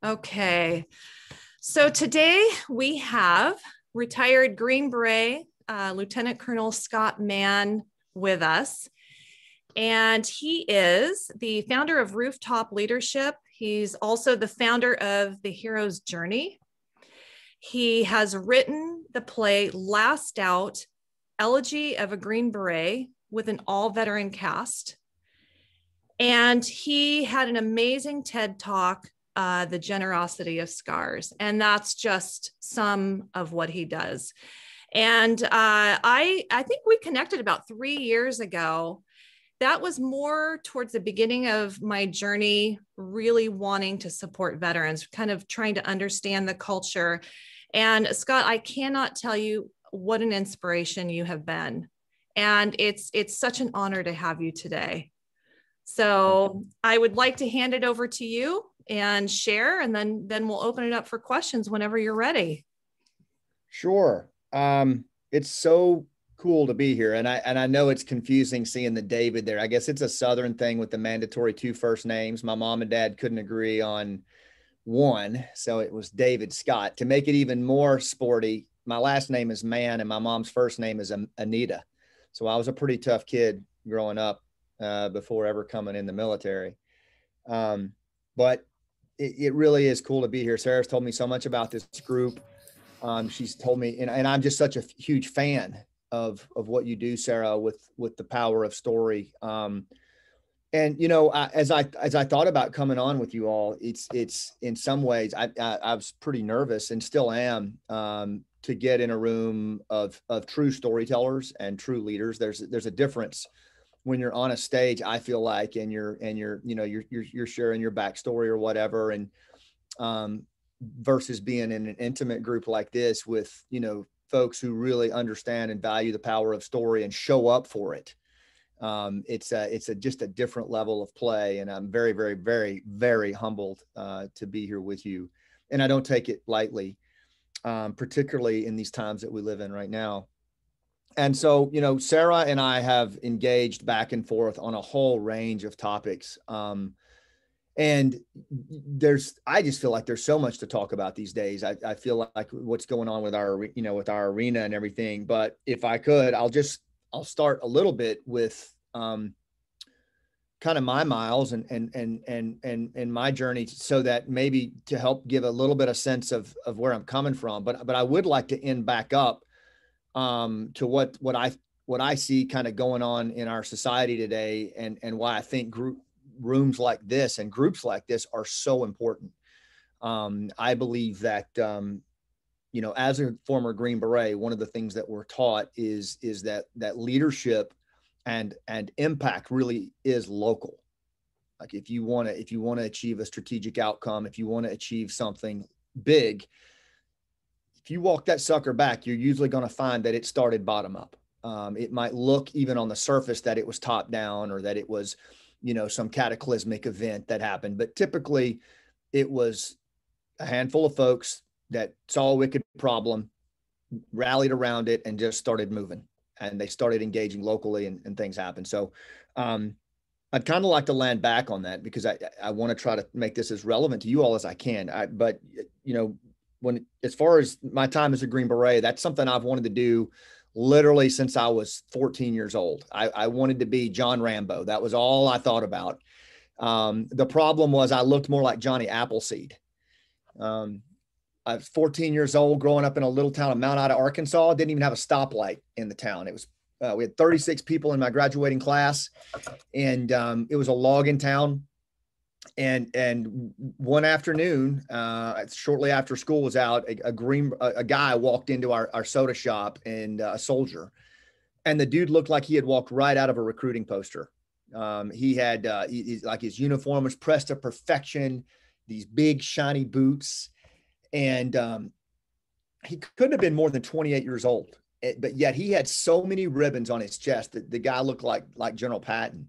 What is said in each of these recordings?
Okay. So today we have retired Green Beret, Lieutenant Colonel Scott Mann with us. And he is the founder of Rooftop Leadership. He's also the founder of The Hero's Journey. He has written the play Last Out, Elegy of a Green Beret with an all-veteran cast. And he had an amazing TED Talk, The Generosity of Scars. And that's just some of what he does. And I think we connected about 3 years ago. That was more towards the beginning of my journey, really wanting to support veterans, kind of trying to understand the culture. And Scott, I cannot tell you what an inspiration you have been. And it's such an honor to have you today. So I would like to hand it over to you and share, and then we'll open it up for questions whenever you're ready. Sure. It's so cool to be here. And I know it's confusing seeing the David there. I guess it's a Southern thing with the mandatory 2 first names. My mom and dad couldn't agree on one. So it was David Scott. To make it even more sporty, my last name is Mann and my mom's first name is Anita. So I was a pretty tough kid growing up before ever coming in the military. But it really is cool to be here. Sarah's told me so much about this group. She's told me, and I'm just such a huge fan of what you do, Sarah, with the power of story. And as I thought about coming on with you all, it's in some ways I was pretty nervous and still am to get in a room of true storytellers and true leaders. There's a difference when you're on a stage, I feel like, and you're sharing your backstory or whatever, and versus being in an intimate group like this with folks who really understand and value the power of story and show up for it. It's just a different level of play, and I'm very, very, very, very humbled to be here with you, and I don't take it lightly, particularly in these times that we live in right now. And so, Sarah and I have engaged back and forth on a whole range of topics. And I just feel like there's so much to talk about these days. I feel like what's going on with our arena and everything. But if I could, I'll start a little bit with kind of my miles and my journey, so that maybe to help give a little bit of sense of where I'm coming from. But I would like to end back up to what I see kind of going on in our society today, and why I think rooms like this and groups like this are so important. I believe that, as a former Green Beret, one of the things that we're taught is that leadership and impact really is local. Like if you want to achieve a strategic outcome, if you want to achieve something big, if you walk that sucker back, you're usually going to find that it started bottom up. It might look even on the surface that it was top down, or that it was some cataclysmic event that happened. But typically it was a handful of folks that saw a wicked problem, rallied around it, and just started moving. And they started engaging locally, and things happened. So I'd kind of like to land back on that, because I want to try to make this as relevant to you all as I can. But as far as my time as a Green Beret, that's something I've wanted to do literally since I was 14 years old. I wanted to be John Rambo. That was all I thought about. The problem was I looked more like Johnny Appleseed. I was 14 years old, growing up in a little town of Mount Ida, Arkansas. Didn't even have a stoplight in the town. It was we had 36 people in my graduating class, and it was a logging town. And one afternoon, shortly after school was out, a guy walked into our soda shop, and a soldier, and the dude looked like he had walked right out of a recruiting poster. He had like his uniform was pressed to perfection, these big shiny boots, and he couldn't have been more than 28 years old, but yet he had so many ribbons on his chest that the guy looked like General Patton.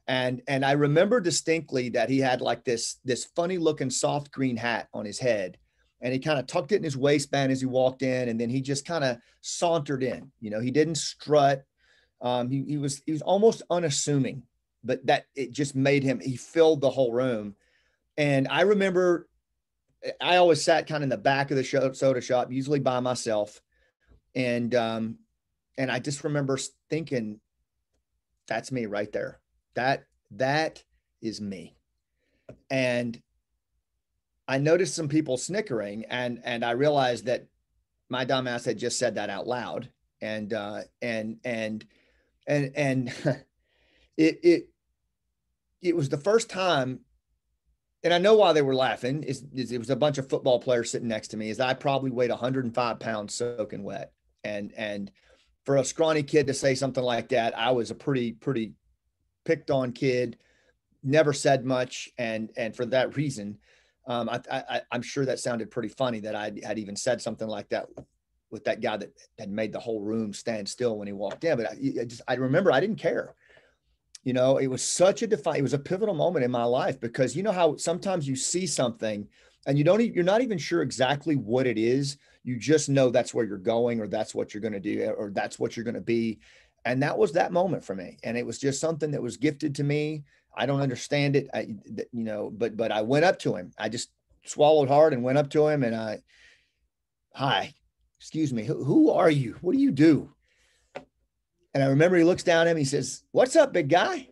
And I remember distinctly that he had like this funny looking soft green hat on his head, and he kind of tucked it in his waistband as he walked in, and then he just kind of sauntered in. He didn't strut. He was almost unassuming, but that it just made him. He filled the whole room, and I remember I always sat kind of in the back of the soda shop, usually by myself. And I just remember thinking, that's me right there. That is me. And I noticed some people snickering, and I realized that my dumbass had just said that out loud. And it was the first time, and I know why they were laughing, is it was a bunch of football players sitting next to me, is I probably weighed 105 pounds soaking wet. And for a scrawny kid to say something like that, I was a pretty picked on kid, never said much. And for that reason, I'm sure that sounded pretty funny that I had even said something like that with that guy that had made the whole room stand still when he walked in. But I remember I didn't care. You know, it was such a it was a pivotal moment in my life, because you know how sometimes you see something and you're not even sure exactly what it is. You just know that's where you're going, or that's what you're going to do, or that's what you're going to be. And that was that moment for me. And it was just something that was gifted to me. I don't understand it, but I went up to him. I just swallowed hard and went up to him, and hi, excuse me, who are you? What do you do? And I remember he looks down at him. He says, "What's up, big guy?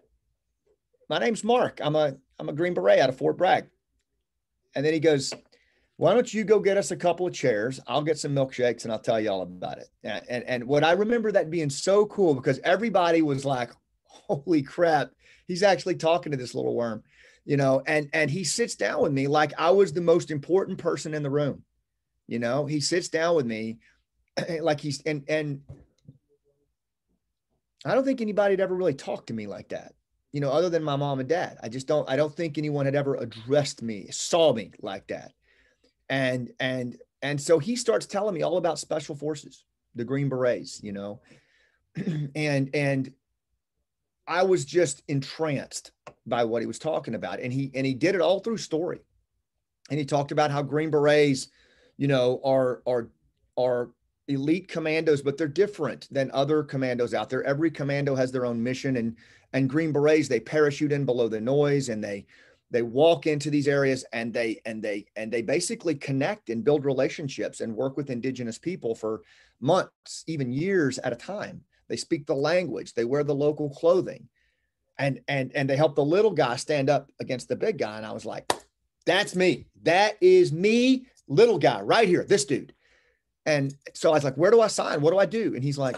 My name's Mark. I'm a Green Beret out of Fort Bragg." And then he goes, "Why don't you go get us a couple of chairs? I'll get some milkshakes and I'll tell you all about it." And what I remember that being so cool, because everybody was like, "Holy crap, he's actually talking to this little worm," you know, and he sits down with me like I was the most important person in the room. You know, he sits down with me like and I don't think anybody had ever really talked to me like that, you know, other than my mom and dad. I don't think anyone had ever addressed me, saw me like that. And so he starts telling me all about special forces, the Green Berets, you know, and I was just entranced by what he was talking about. And he did it all through story. And he talked about how Green Berets, you know, are elite commandos, but they're different than other commandos out there. Every commando has their own mission, and Green Berets, they parachute in below the noise, and they walk into these areas, and they basically connect and build relationships and work with indigenous people for months, even years at a time. They speak the language, they wear the local clothing, and they help the little guy stand up against the big guy. And I was like, that's me. That is me, little guy right here, this dude. And so I was like, where do I sign? What do I do? And he's like,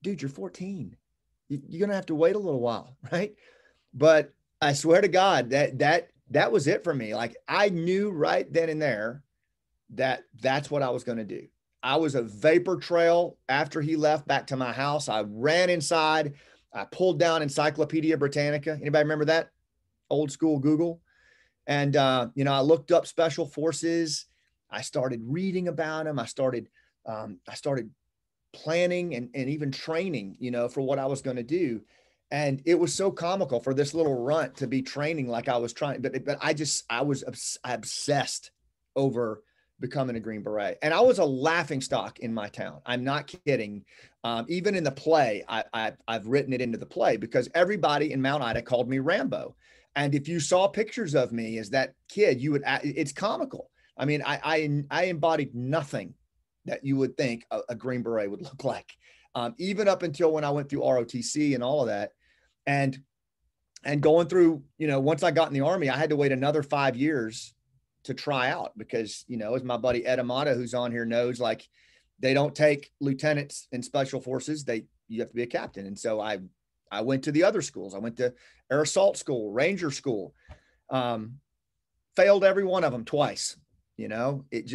dude, you're 14. You're going to have to wait a little while. Right. But I swear to God that was it for me. Like, I knew right then and there that that's what I was going to do. I was a vapor trail after he left back to my house. I ran inside. I pulled down Encyclopedia Britannica. Anybody remember that? Old school Google. And, I looked up special forces. I started reading about them. I started planning and even training, for what I was going to do. And it was so comical for this little runt to be training like I was trying, but I was obsessed over becoming a Green Beret. And I was a laughing stock in my town. I'm not kidding. Even in the play, I've written it into the play, because everybody in Mount Ida called me Rambo. And if you saw pictures of me as that kid, it's comical. I mean, I embodied nothing that you would think a Green Beret would look like, even up until when I went through ROTC and all of that. And going through, once I got in the Army, I had to wait another 5 years to try out, because, as my buddy Ed Amata, who's on here, knows, like, they don't take lieutenants in special forces. You have to be a captain. And so I went to the other schools. I went to Air Assault School, Ranger School, failed every one of them twice. It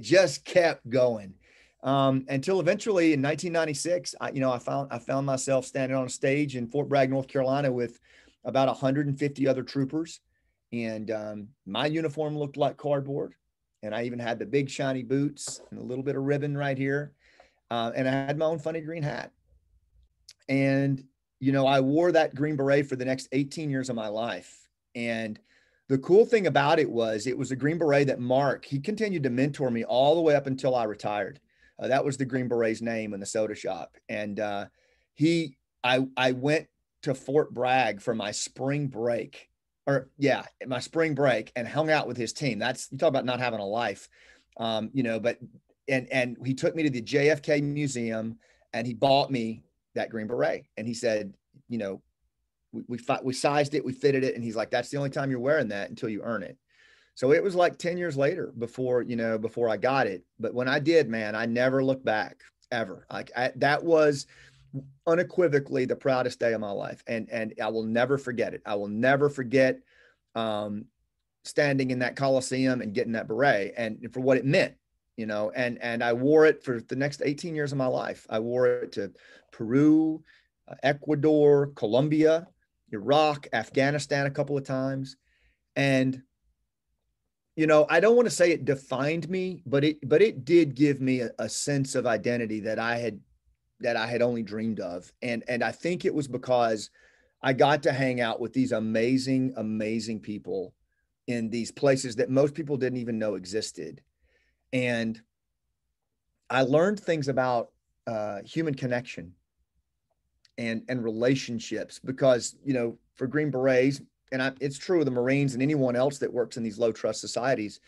just kept going, until eventually in 1996, I found myself standing on a stage in Fort Bragg, North Carolina, with about 150 other troopers. And my uniform looked like cardboard. And I even had the big shiny boots and a little bit of ribbon right here. And I had my own funny green hat. And, I wore that Green Beret for the next 18 years of my life. And the cool thing about it was a Green Beret that Mark, he continued to mentor me all the way up until I retired. That was the Green Beret's name in the soda shop. And I went to Fort Bragg for my spring break or yeah, my spring break, and hung out with his team. That's, you talk about not having a life, but, and he took me to the JFK Museum, and he bought me that Green Beret. And he said, we sized it, we fitted it. And he's like, that's the only time you're wearing that until you earn it. So it was like 10 years later before I got it. But when I did, man, I never looked back ever. That was unequivocally the proudest day of my life. And I will never forget it. I will never forget standing in that Coliseum and getting that beret, and for what it meant, and I wore it for the next 18 years of my life. I wore it to Peru, Ecuador, Colombia, Iraq, Afghanistan a couple of times. And I don't want to say it defined me, but it did give me a sense of identity that I had only dreamed of. And I think it was because I got to hang out with these amazing, amazing people in these places that most people didn't even know existed. And I learned things about human connection and relationships, because, for Green Berets, and it's true of the Marines and anyone else that works in these low trust societies,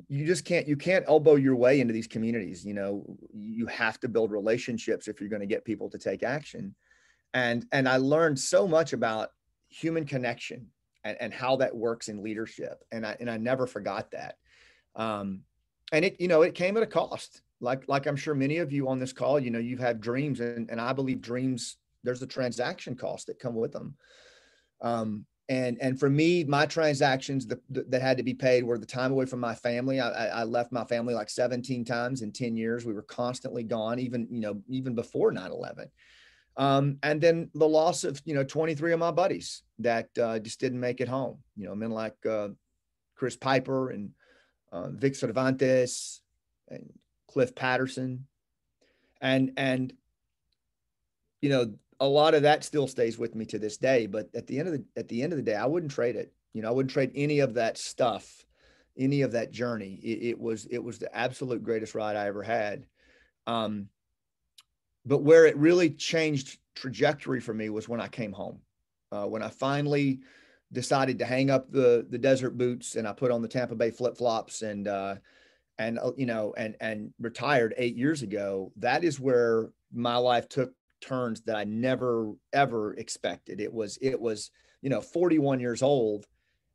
you can't elbow your way into these communities. You have to build relationships if you're going to get people to take action. And I learned so much about human connection and how that works in leadership. And I never forgot that. And it came at a cost. Like I'm sure many of you on this call, you've had dreams, and I believe dreams, there's a transaction cost that come with them. And for me, my transactions that had to be paid were the time away from my family. I left my family like 17 times in 10 years. We were constantly gone, even before 9/11. And then the loss of, 23 of my buddies that just didn't make it home. Men like Chris Piper and Vic Cervantes and Cliff Patterson. And a lot of that still stays with me to this day. But at the end of the day, I wouldn't trade it. I wouldn't trade any of that stuff, any of that journey. It was the absolute greatest ride I ever had. But where it really changed trajectory for me was when I came home. When I finally decided to hang up the desert boots, and I put on the Tampa Bay flip-flops and retired 8 years ago. That is where my life took turns that I never, ever expected. It was 41 years old.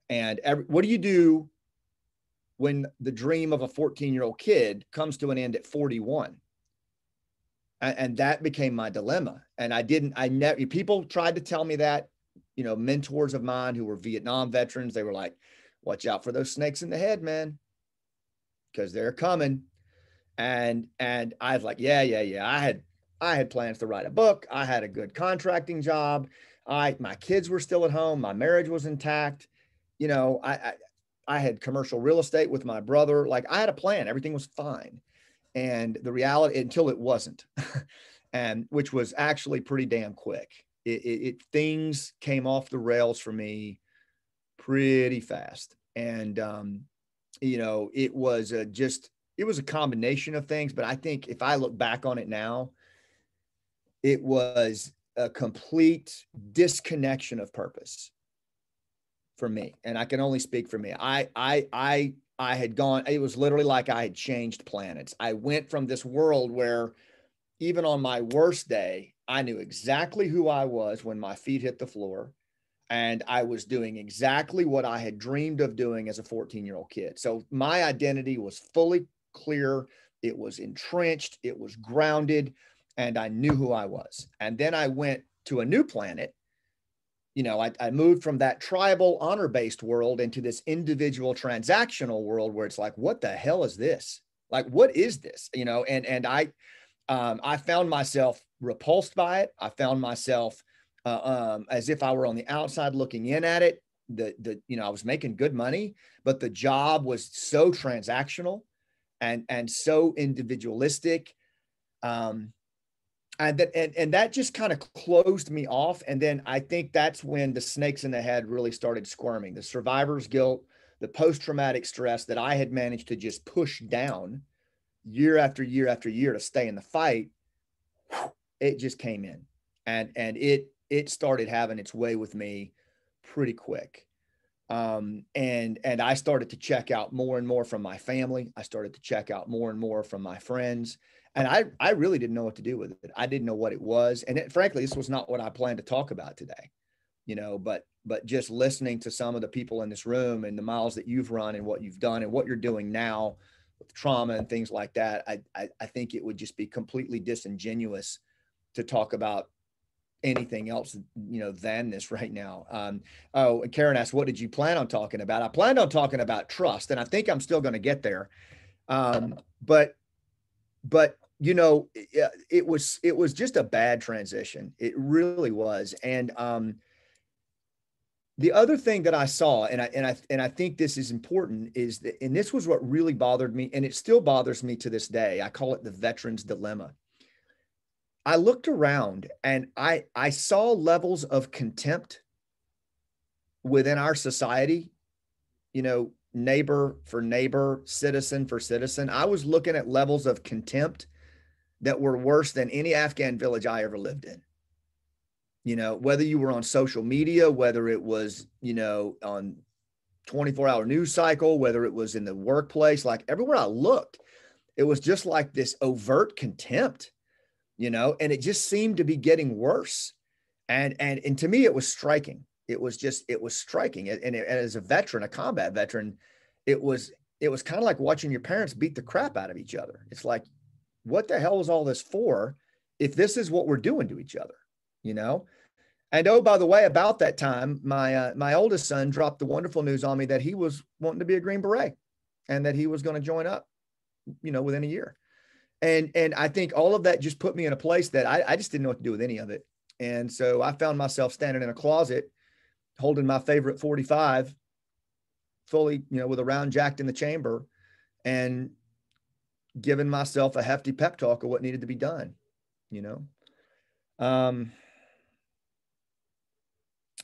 And what do you do when the dream of a 14-year-old kid comes to an end at 41? And that became my dilemma. And people tried to tell me that, mentors of mine who were Vietnam veterans, they were like, watch out for those snakes in the head, man, because they're coming. And I was like, yeah. I had plans to write a book. I had a good contracting job. My kids were still at home. My marriage was intact. I had commercial real estate with my brother. Like, I had a plan. Everything was fine. And the reality, until it wasn't, and which was actually pretty damn quick. Things came off the rails for me pretty fast. And, it was a combination of things, but I think if I look back on it now, it was a complete disconnection of purpose for me. And I can only speak for me. I had gone, it was literally like I had changed planets. I went from this world where even on my worst day, I knew exactly who I was when my feet hit the floor. And I was doing exactly what I had dreamed of doing as a 14-year-old kid. So my identity was fully clear. It was entrenched. It was grounded. And I knew who I was. And then I went to a new planet. I moved from that tribal honor-based world into this individual transactional world where it's like, what the hell is this? Like, what is this? And I found myself repulsed by it. I found myself as if I were on the outside looking in at it. I was making good money, but the job was so transactional and so individualistic. And that just kind of closed me off. And then I think that's when the snakes in the head really started squirming. The survivor's guilt, the post-traumatic stress that I had managed to just push down year after year after year to stay in the fight, it just came in. And it started having its way with me pretty quick. And I started to check out more and more from my family. I started to check out more and more from my friends. And I really didn't know what to do with it. I didn't know what it was. And frankly, this was not what I planned to talk about today, but just listening to some of the people in this room and the miles that you've run and what you've done and what you're doing now with trauma and things like that, I think it would just be completely disingenuous to talk about anything else, than this right now. Oh, and Karen asked, what did you plan on talking about? I planned on talking about trust, and I think I'm still going to get there. But it was just a bad transition. It really was. And the other thing that I saw, and I think this is important, is that, and this was what really bothered me, and it still bothers me to this day. I call it the veteran's dilemma. I looked around and I saw levels of contempt within our society, neighbor for neighbor, citizen for citizen. I was looking at levels of contempt that were worse than any Afghan village I ever lived in. Whether you were on social media, whether it was, on 24-hour news cycle, whether it was in the workplace, like everywhere I looked, it was just like this overt contempt, and it just seemed to be getting worse. And to me, it was striking. It was striking. And as a veteran, a combat veteran, it was kind of like watching your parents beat the crap out of each other. It's like, what the hell is all this for if this is what we're doing to each other, And oh, by the way, about that time, my oldest son dropped the wonderful news on me that he was wanting to be a Green Beret and that he was going to join up, within a year. And I think all of that just put me in a place that I just didn't know what to do with any of it. And so I found myself standing in a closet holding my favorite 45 fully, with a round jacked in the chamber and giving myself a hefty pep talk of what needed to be done,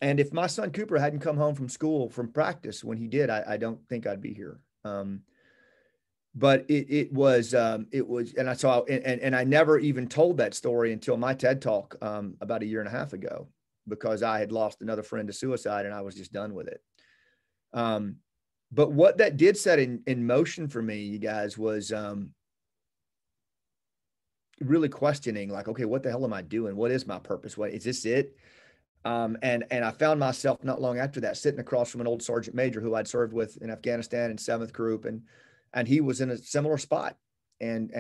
And if my son Cooper hadn't come home from school, from practice when he did, I don't think I'd be here. But it was, and I saw, and I never even told that story until my TED Talk about a year and a half ago, because I had lost another friend to suicide and I was just done with it. But what that did set in motion for me, you guys, was really questioning, like, okay, what the hell am I doing? What is my purpose? What is this it? And I found myself not long after that sitting across from an old sergeant major who I'd served with in Afghanistan in 7th Group, and he was in a similar spot, and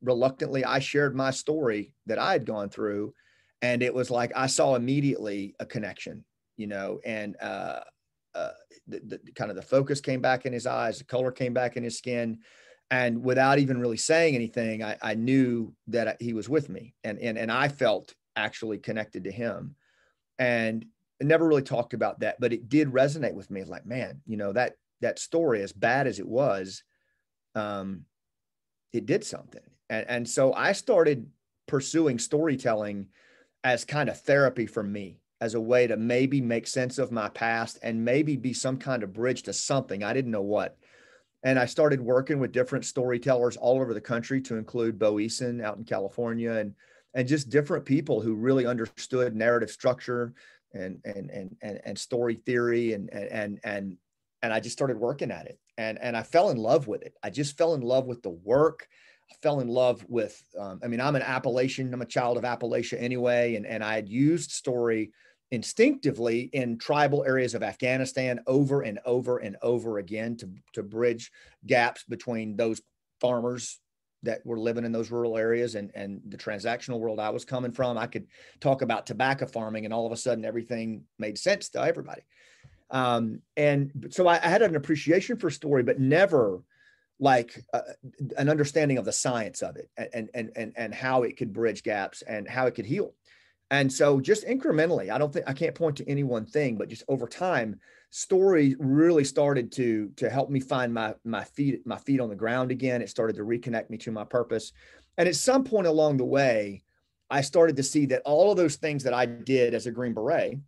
reluctantly I shared my story that I had gone through, and it was like I saw immediately a connection, and the kind of the focus came back in his eyes, the color came back in his skin. And without even really saying anything, I knew that he was with me, and I felt actually connected to him, and I never really talked about that, but it did resonate with me. It's like, man, that story, as bad as it was, it did something. And so I started pursuing storytelling as kind of therapy for me, as a way to maybe make sense of my past and maybe be some kind of bridge to something. I didn't know what. And I started working with different storytellers all over the country, to include Bo Eason out in California, and just different people who really understood narrative structure and story theory. And I just started working at it, and I fell in love with it. I just fell in love with the work. I fell in love with, I'm an Appalachian, I'm a child of Appalachia anyway. And I had used story instinctively in tribal areas of Afghanistan over and over and over again to bridge gaps between those farmers that were living in those rural areas and the transactional world I was coming from. I could talk about tobacco farming and all of a sudden everything made sense to everybody. And so I had an appreciation for story, but never like an understanding of the science of it and how it could bridge gaps and how it could heal. And so just incrementally, I can't point to any one thing, but just over time, story really started to help me find my feet on the ground again. It started to reconnect me to my purpose. And at some point along the way, I started to see that all of those things that I did as a Green Beret,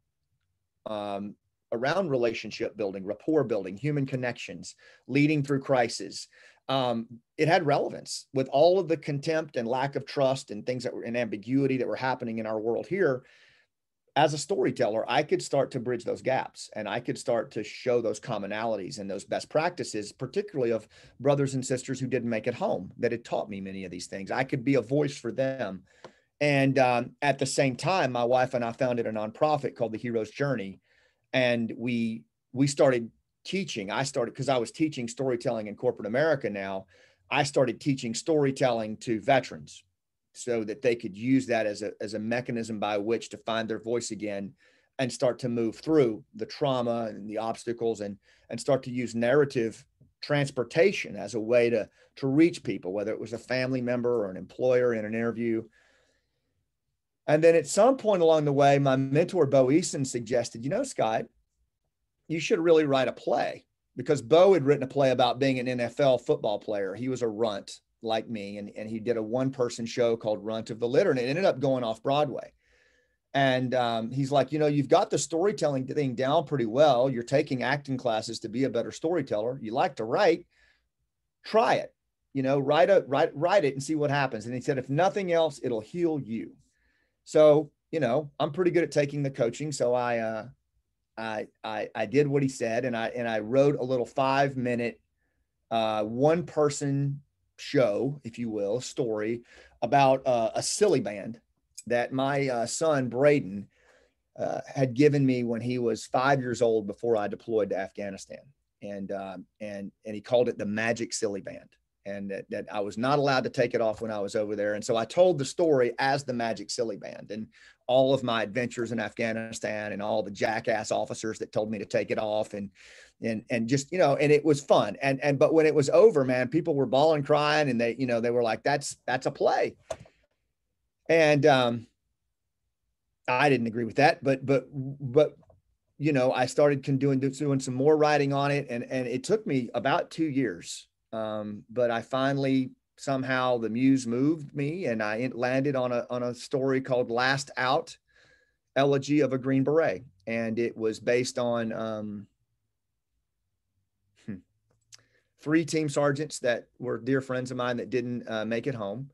around relationship building, rapport building, human connections, leading through crisis, it had relevance with all of the contempt and lack of trust and things that were in ambiguity that were happening in our world here. as a storyteller, I could start to bridge those gaps, and I could start to show those commonalities and those best practices, particularly of brothers and sisters who didn't make it home, that had taught me many of these things. I could be a voice for them. And at the same time, my wife and I founded a nonprofit called The Hero's Journey. And we started teaching. I started, because I was teaching storytelling in corporate America now, I started teaching storytelling to veterans so that they could use that as a mechanism by which to find their voice again and start to move through the trauma and the obstacles, and start to use narrative transportation as a way to reach people, whether it was a family member or an employer in an interview. And then at some point along the way, my mentor, Bo Eason, suggested, Scott, you should really write a play, because Bo had written a play about being an NFL football player. He was a runt like me, and he did a one-person show called Runt of the Litter, and it ended up going off Broadway. And he's like, you've got the storytelling thing down pretty well. You're taking acting classes to be a better storyteller. You like to write, try it, write it and see what happens. And he said, if nothing else, it'll heal you. So, I'm pretty good at taking the coaching. So I did what he said, and I wrote a little 5-minute one-person show, if you will, story about a silly band that my son Braden had given me when he was 5 years old, before I deployed to Afghanistan, and he called it the Magic Silly Band, and that I was not allowed to take it off when I was over there. And so I told the story as the Magic Silly Band, and all of my adventures in Afghanistan, and all the jackass officers that told me to take it off, and just, and it was fun. But when it was over, man, people were bawling, crying, and they were like, that's a play. And I didn't agree with that, but I started doing some more writing on it, and it took me about 2 years. But I finally, somehow the muse moved me, and I landed on a story called Last Out, Elegy of a Green Beret. And it was based on 3 team sergeants that were dear friends of mine that didn't make it home.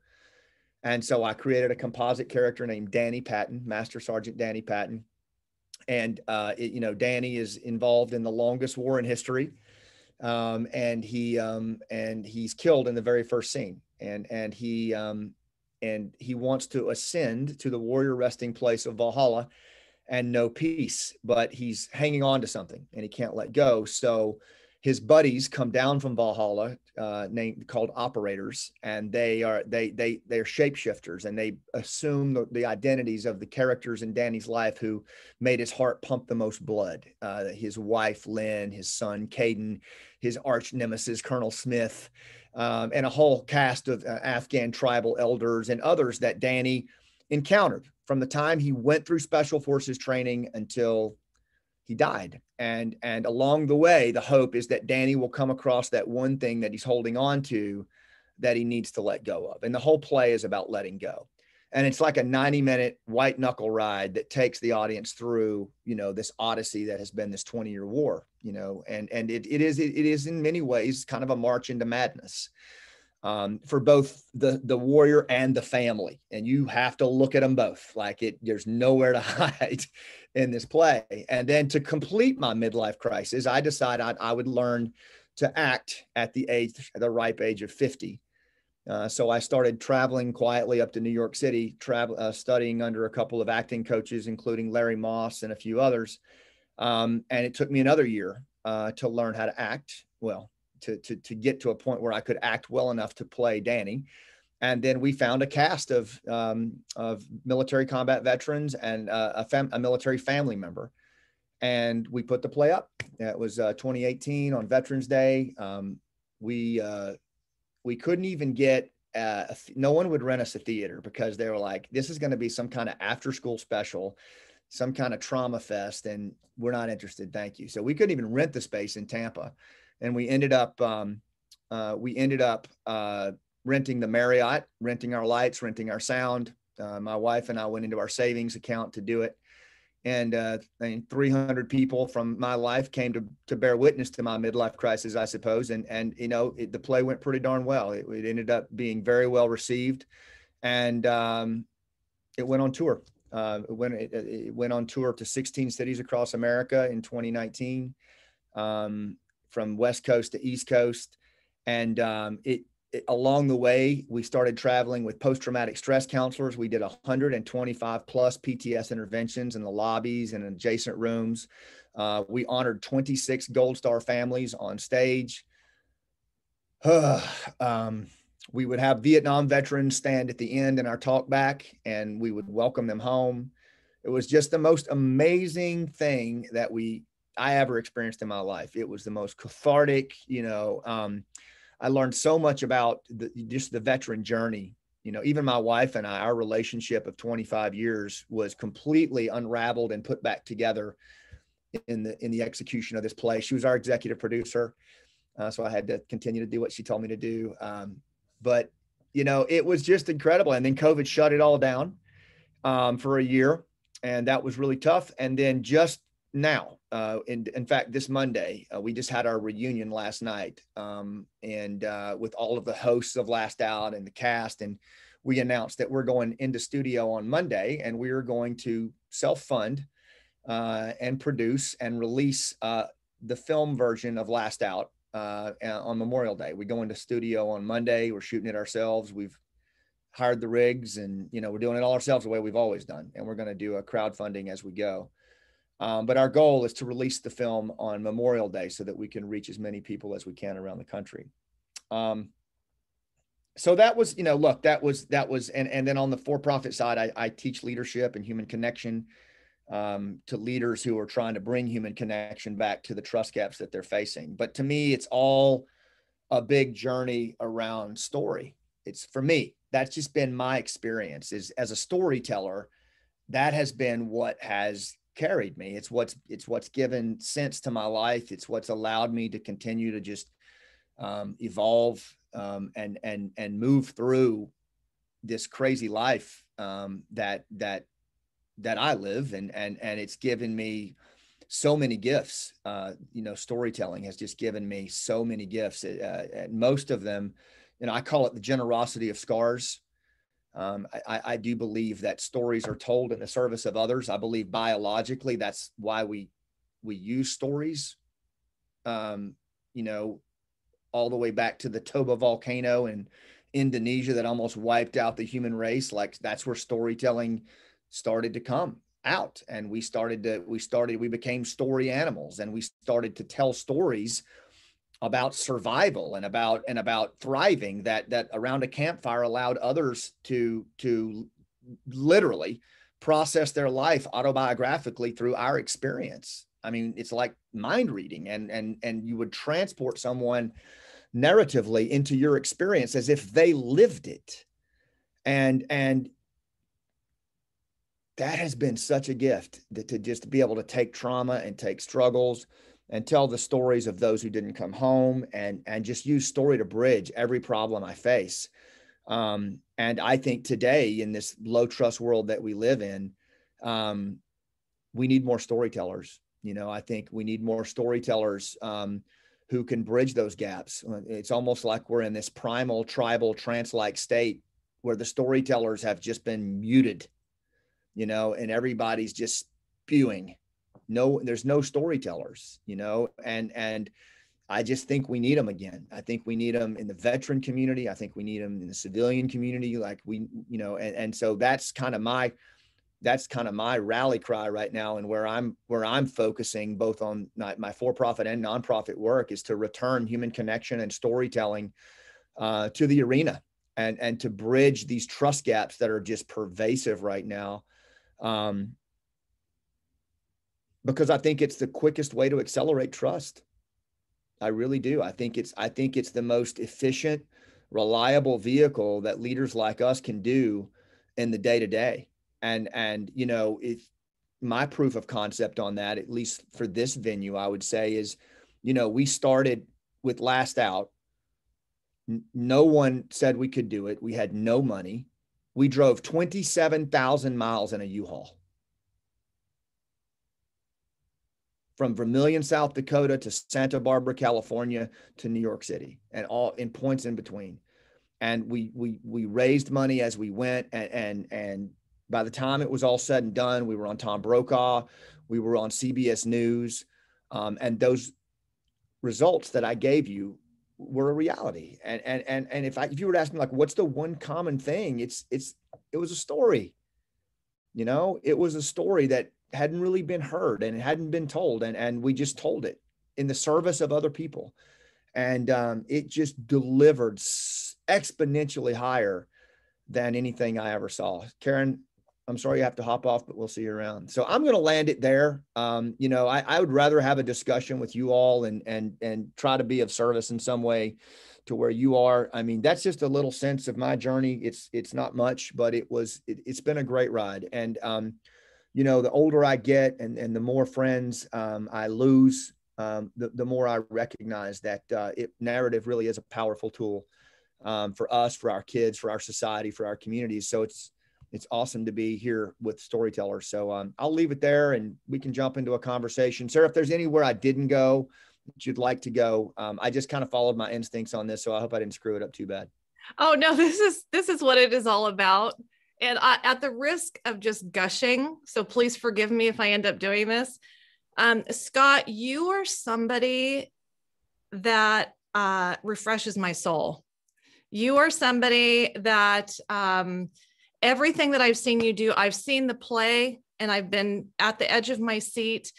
And so I created a composite character named Danny Patton, Master Sergeant Danny Patton. And, Danny is involved in the longest war in history. And he's killed in the very first scene. And he wants to ascend to the warrior resting place of Valhalla and know peace, but he's hanging on to something and he can't let go. So his buddies come down from Valhalla, called operators, and they're shapeshifters, and they assume the identities of the characters in Danny's life who made his heart pump the most blood. His wife, Lynn, his son, Caden, his arch nemesis, Colonel Smith, and a whole cast of Afghan tribal elders and others that Danny encountered from the time he went through special forces training until he died. And along the way, the hope is that Danny will come across that one thing that he's holding on to that he needs to let go of. And the whole play is about letting go. And it's like a 90-minute white knuckle ride that takes the audience through, this odyssey that has been this 20-year war, and it is in many ways kind of a march into madness. For both the warrior and the family. And you have to look at them both. There's nowhere to hide in this play. And then to complete my midlife crisis, I decided I would learn to act at the ripe age of 50. So I started traveling quietly up to New York City, studying under a couple of acting coaches, including Larry Moss and a few others. And it took me another year to learn how to act well, to get to a point where I could act well enough to play Danny. And then we found a cast of military combat veterans and a military family member. And we put the play up. It was 2018 on Veterans Day. We couldn't even get, no one would rent us a theater because they were like, this is going to be some kind of after school special, some kind of trauma fest, and we're not interested. Thank you. So we couldn't even rent the space in Tampa. And we ended up renting the Marriott, renting our lights, renting our sound. My wife and I went into our savings account to do it. And 300 people from my life came to bear witness to my midlife crisis, I suppose. And the play went pretty darn well. It ended up being very well received, and it went on tour It went on tour to 16 cities across America in 2019, from West Coast to East Coast. And along the way, we started traveling with post-traumatic stress counselors. We did 125 plus PTS interventions in the lobbies and adjacent rooms. We honored 26 Gold Star families on stage. We would have Vietnam veterans stand at the end in our talk back, and we would welcome them home. It was just the most amazing thing that I ever experienced in my life. It was the most cathartic, I learned so much about just the veteran journey. Even my wife and I, our relationship of 25 years was completely unraveled and put back together in the execution of this play. She was our executive producer. So I had to continue to do what she told me to do. But it was just incredible. And then COVID shut it all down for a year. And that was really tough. And then just now, in fact, this Monday, we just had our reunion last night, and with all of the hosts of Last Out and the cast. And we announced that we're going into studio on Monday, and we are going to self-fund and produce and release the film version of Last Out on Memorial Day. We go into studio on Monday. We're shooting it ourselves. We've hired the rigs, and we're doing it all ourselves the way we've always done. And we're going to do a crowdfunding as we go. But our goal is to release the film on Memorial Day so that we can reach as many people as we can around the country. So that was, and then on the for-profit side, I teach leadership and human connection to leaders who are trying to bring human connection back to the trust gaps that they're facing. But to me, it's all a big journey around story. It's, for me, that's just been my experience is as a storyteller. That has been what has carried me. It's what's given sense to my life. It's what's allowed me to continue to just evolve and move through this crazy life that I live, and it's given me so many gifts. Storytelling has just given me so many gifts, and most of them, I call it the generosity of scars. I do believe that stories are told in the service of others. I believe biologically that's why we use stories. All the way back to the Toba volcano in Indonesia that almost wiped out the human race. Like that's where storytelling started to come out, and we became story animals, and we started to tell stories about survival and about thriving that around a campfire allowed others to literally process their life autobiographically through our experience. I mean, it's like mind reading, and you would transport someone narratively into your experience as if they lived it. And that has been such a gift to just be able to take trauma and take struggles and tell the stories of those who didn't come home, and just use story to bridge every problem I face. And I think today in this low trust world that we live in, we need more storytellers. I think we need more storytellers who can bridge those gaps. It's almost like we're in this primal, tribal, trance-like state where the storytellers have just been muted, and everybody's just spewing. There's no storytellers, and I just think we need them again. I think we need them in the veteran community. I think we need them in the civilian community. And so that's kind of my rally cry right now. And where I'm focusing both on my for-profit and nonprofit work is to return human connection and storytelling to the arena, and to bridge these trust gaps that are just pervasive right now. Because I think it's the quickest way to accelerate trust. I really do. I think it's the most efficient, reliable vehicle that leaders like us can do in the day-to-day. And it's my proof of concept on that, at least for this venue, I would say is, we started with Last Out. No one said we could do it. We had no money. We drove 27,000 miles in a U-Haul. From Vermilion, South Dakota to Santa Barbara, California to New York City, and all in points in between. And we raised money as we went, and By the time it was all said and done, we were on Tom Brokaw, we were on CBS News, and those results that I gave you were a reality. And if you were to ask me, like, what's the one common thing, it was a story. You know, it was a story that hadn't really been heard and it hadn't been told, and we just told it in the service of other people, and it just delivered exponentially higher than anything I ever saw. Karen, I'm sorry you have to hop off, but we'll see you around. So I'm going to land it there. You know, I would rather have a discussion with you all and try to be of service in some way to where you are. I mean, that's just a little sense of my journey. It's not much, but it's been a great ride. And, you know, the older I get and the more friends I lose, the more I recognize that narrative really is a powerful tool for us, for our kids, for our society, for our communities. So it's awesome to be here with storytellers. So I'll leave it there and we can jump into a conversation. Sarah, if there's anywhere I didn't go that you'd like to go, I just kind of followed my instincts on this. So I hope I didn't screw it up too bad. Oh no, this is what it is all about. And at the risk of just gushing, so please forgive me if I end up doing this. Scott, you are somebody that refreshes my soul. You are somebody that everything that I've seen you do, I've seen the play and I've been at the edge of my seat.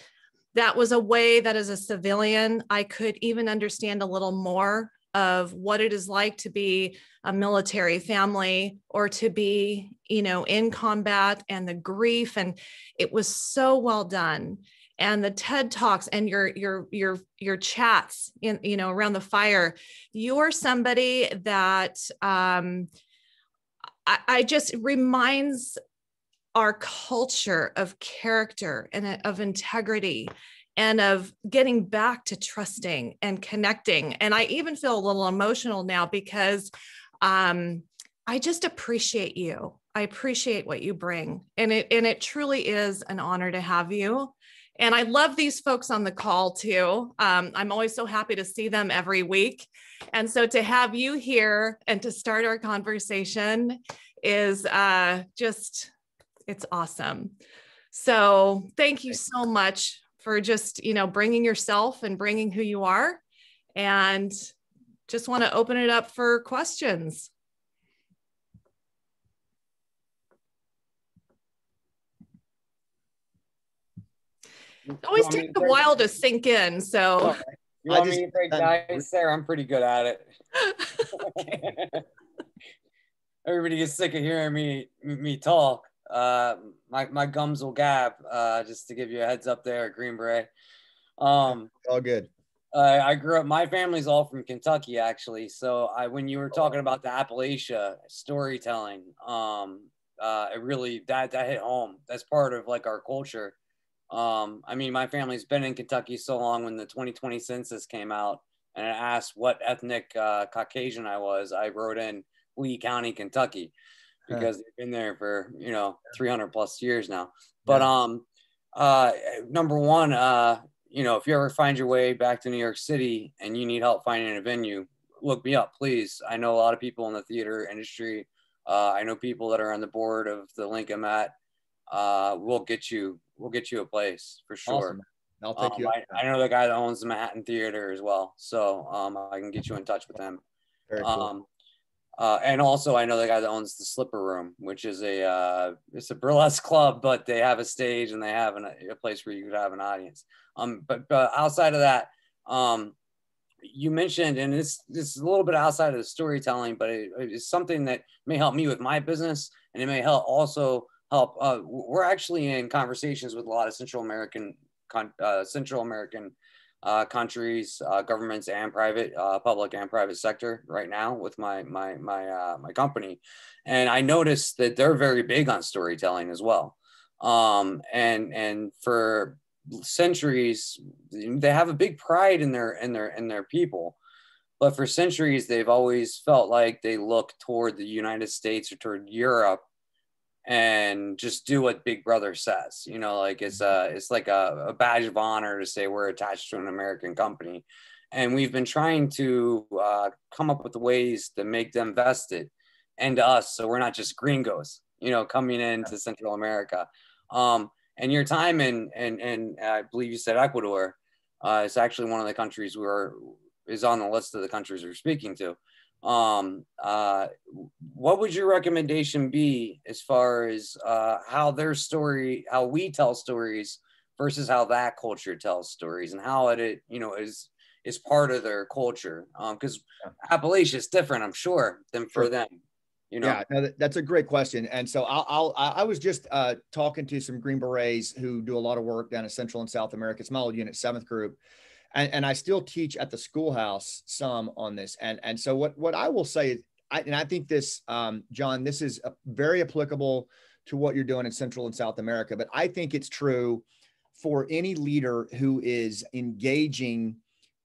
That was a way that as a civilian, I could even understand a little more of what it is like to be a military family or to be, you know, in combat and the grief. And it was so well done. And the TED Talks and your chats in, you know, around the fire, you're somebody that I just reminds our culture of character and of integrity and of getting back to trusting and connecting. And I even feel a little emotional now because I just appreciate you. I appreciate what you bring. And it truly is an honor to have you. And I love these folks on the call too. I'm always so happy to see them every week. And so to have you here and to start our conversation is it's awesome. So thank you so much for just, you know, bringing yourself and bringing who you are, and just want to open it up for questions. It always takes a while to sink in. So you want me to break the ice there? I'm pretty good at it. Everybody gets sick of hearing me talk. My gums will gab, just to give you a heads up there, Green Beret. All good. I grew up, my family's all from Kentucky, actually. So when you were talking about the Appalachia storytelling, it really, that hit home. That's part of like our culture. I mean, my family's been in Kentucky so long. When the 2020 census came out and it asked what ethnic Caucasian I was, I wrote in Lee County, Kentucky, because they've been there for, 300 plus years now. But number one, if you ever find your way back to New York City and you need help finding a venue, look me up, please. I know a lot of people in the theater industry. I know people that are on the board of the Lincoln Met. We'll get you a place for sure. Awesome. I'll take you. I know the guy that owns the Manhattan Theater as well, so I can get you in touch with him. Very cool. And also I know the guy that owns the Slipper Room, which is it's a burlesque club, but they have a stage and they have a place where you could have an audience. But outside of that, you mentioned, and this is a little bit outside of the storytelling, but it's something that may help me with my business, and it may help. We're actually in conversations with a lot of Central American countries, governments, and private, public and private sector right now with my company, and I noticed that they're very big on storytelling as well. And for centuries, they have a big pride in their people, but for centuries they've always felt like they look toward the United States or toward Europe and just do what Big Brother says. Like it's like a badge of honor to say we're attached to an American company. And we've been trying to come up with ways to make them vested and to us, so we're not just gringos. coming into Central America. And your time in I believe you said Ecuador, is actually one of the countries is on the list of the countries we're speaking to. What would your recommendation be as far as how we tell stories versus how that culture tells stories, and how it is part of their culture? Because Appalachia is different, I'm sure, than for them. Yeah, no, that's a great question. And so I was just talking to some Green Berets who do a lot of work down in Central and South America. It's my old unit, 7th group. And I still teach at the schoolhouse some on this. And so what I will say is, I think this, John, this is very applicable to what you're doing in Central and South America, but I think it's true for any leader who is engaging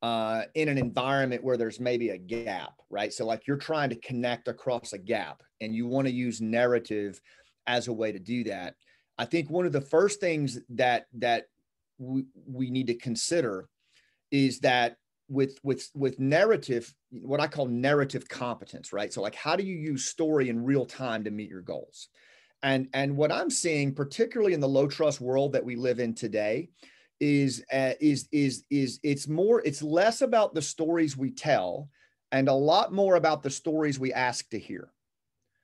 in an environment where there's maybe a gap, right? So like you're trying to connect across a gap and you want to use narrative as a way to do that. I think one of the first things that we need to consider is that with narrative, what I call narrative competence, right? So like, how do you use story in real time to meet your goals? And what I'm seeing, particularly in the low trust world that we live in today, is it's less about the stories we tell and a lot more about the stories we ask to hear,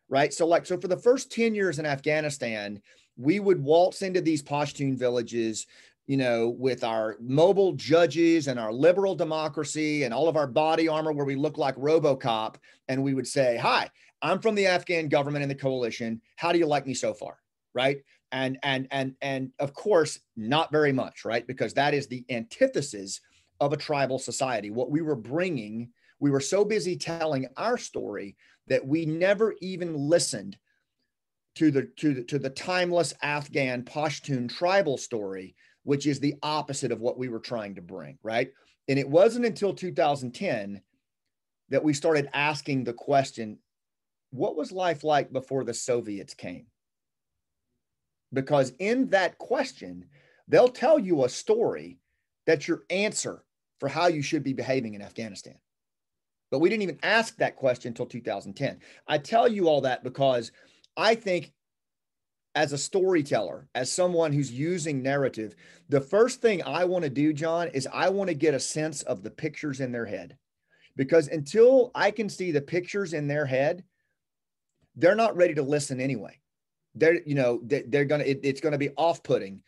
right? So for the first 10 years in Afghanistan, we would waltz into these Pashtun villages, with our mobile judges and our liberal democracy and all of our body armor where we look like RoboCop. And we would say, hi, I'm from the Afghan government and the coalition. How do you like me so far? Right. And of course, not very much, right? Because that is the antithesis of a tribal society. What we were bringing, we were so busy telling our story that we never even listened to the timeless Afghan Pashtun tribal story, which is the opposite of what we were trying to bring, right? And it wasn't until 2010 that we started asking the question, what was life like before the Soviets came? Because in that question, they'll tell you a story that's your answer for how you should be behaving in Afghanistan. But we didn't even ask that question until 2010. I tell you all that because I think as a storyteller, as someone who's using narrative, the first thing I want to do, John, is I want to get a sense of the pictures in their head. Because until I can see the pictures in their head, they're not ready to listen anyway. It's going to be off-putting.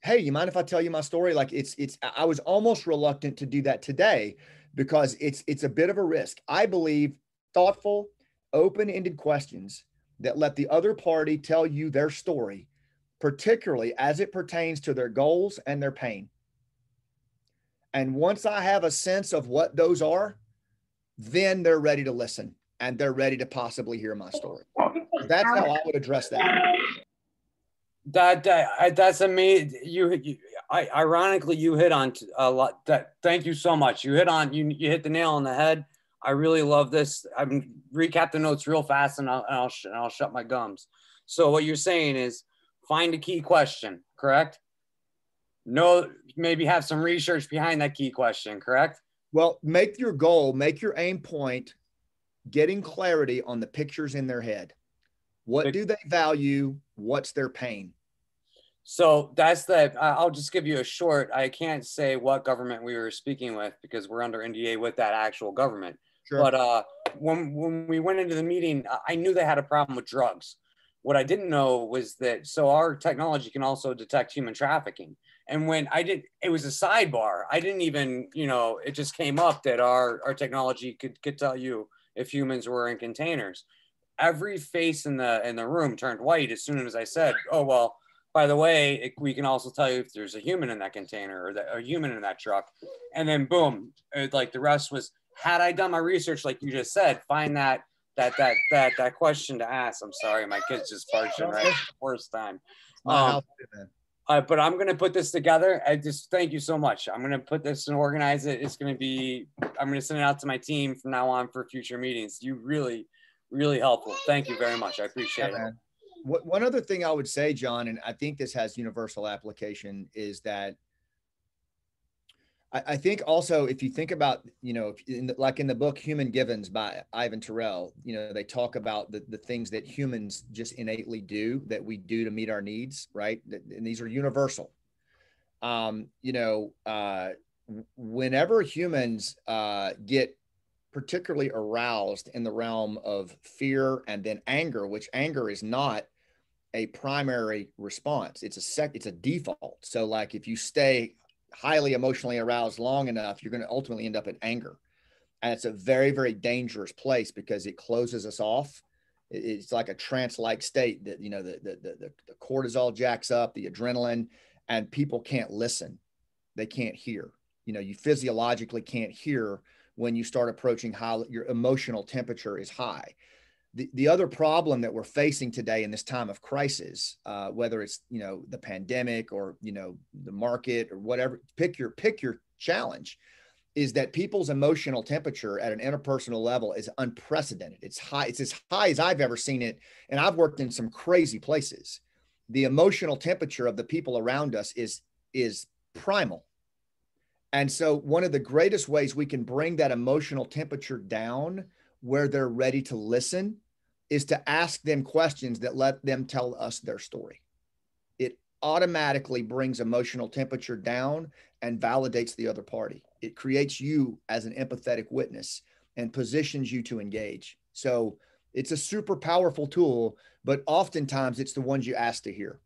Hey, you mind if I tell you my story? Like I was almost reluctant to do that today because it's a bit of a risk. I believe thoughtful, open-ended questions that let the other party tell you their story, particularly as it pertains to their goals and their pain. And once I have a sense of what those are, then they're ready to listen and they're ready to possibly hear my story. That's how I would address that. That's amazing. Ironically, you hit on a lot. Thank you so much. You hit the nail on the head. I really love this. I'm recap the notes real fast and I'll shut my gums. So what you're saying is find a key question, correct? No, maybe have some research behind that key question, correct? Well, make your aim point, getting clarity on the pictures in their head. What do they value? What's their pain? So I'll just give you a short, I can't say what government we were speaking with because we're under NDA with that actual government. Sure. But when we went into the meeting, I knew they had a problem with drugs. What I didn't know was that, so our technology can also detect human trafficking. And it was a sidebar. I didn't even, it just came up that our technology could tell you if humans were in containers. Every face in the room turned white as soon as I said, oh, well, by the way, we can also tell you if there's a human in that container or a human in that truck. And then boom, like the rest was, had I done my research, like you just said, find that question to ask. I'm sorry, my kid's just barging right the first time. But I'm going to put this together. I just thank you so much. I'm going to put this and organize it. I'm going to send it out to my team from now on for future meetings. You really, really helpful. Thank you very much. I appreciate it. One other thing I would say, John, and I think this has universal application, is that I think also, if you think about, you know, like in the book Human Givens by Ivan Terrell, you know, they talk about the things that humans just innately do, that we do to meet our needs, right? And these are universal. You know, whenever humans get particularly aroused in the realm of fear and then anger, which anger is not a primary response, it's a default. So like if you stay highly emotionally aroused long enough, you're going to ultimately end up in anger. And it's a very, very dangerous place because it closes us off. It's like a trance-like state that, you know, the cortisol jacks up, the adrenaline, and people can't listen. They can't hear. You know, you physiologically can't hear when you start approaching high, your emotional temperature is high. The other problem that we're facing today in this time of crisis, whether it's, you know, the pandemic or, you know, the market or whatever, pick your challenge, is that people's emotional temperature at an interpersonal level is unprecedented. It's high. It's as high as I've ever seen it. And I've worked in some crazy places. The emotional temperature of the people around us is primal. And so one of the greatest ways we can bring that emotional temperature down where they're ready to listen is to ask them questions that let them tell us their story. It automatically brings emotional temperature down and validates the other party. It creates you as an empathetic witness and positions you to engage. So it's a super powerful tool, but oftentimes it's the ones you ask to hear.